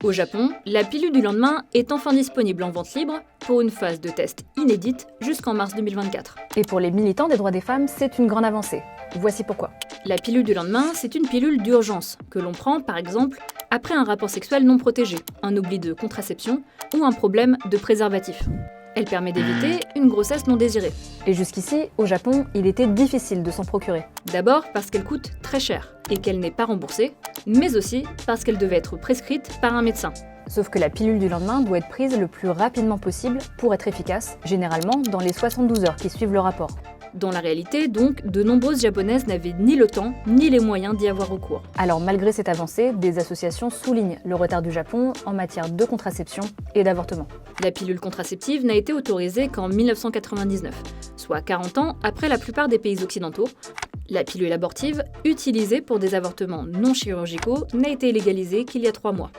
Au Japon, la pilule du lendemain est enfin disponible en vente libre pour une phase de test inédite jusqu'en mars 2024. Et pour les militants des droits des femmes, c'est une grande avancée. Voici pourquoi. La pilule du lendemain, c'est une pilule d'urgence que l'on prend, par exemple, après un rapport sexuel non protégé, un oubli de contraception ou un problème de préservatif. Elle permet d'éviter une grossesse non désirée. Et jusqu'ici, au Japon, il était difficile de s'en procurer. D'abord parce qu'elle coûte très cher et qu'elle n'est pas remboursée, mais aussi parce qu'elle devait être prescrite par un médecin. Sauf que la pilule du lendemain doit être prise le plus rapidement possible pour être efficace, généralement dans les 72 heures qui suivent le rapport. Dans la réalité, donc, de nombreuses japonaises n'avaient ni le temps ni les moyens d'y avoir recours. Alors malgré cette avancée, des associations soulignent le retard du Japon en matière de contraception et d'avortement. La pilule contraceptive n'a été autorisée qu'en 1999, soit 40 ans après la plupart des pays occidentaux. La pilule abortive, utilisée pour des avortements non chirurgicaux, n'a été légalisée qu'il y a 3 mois.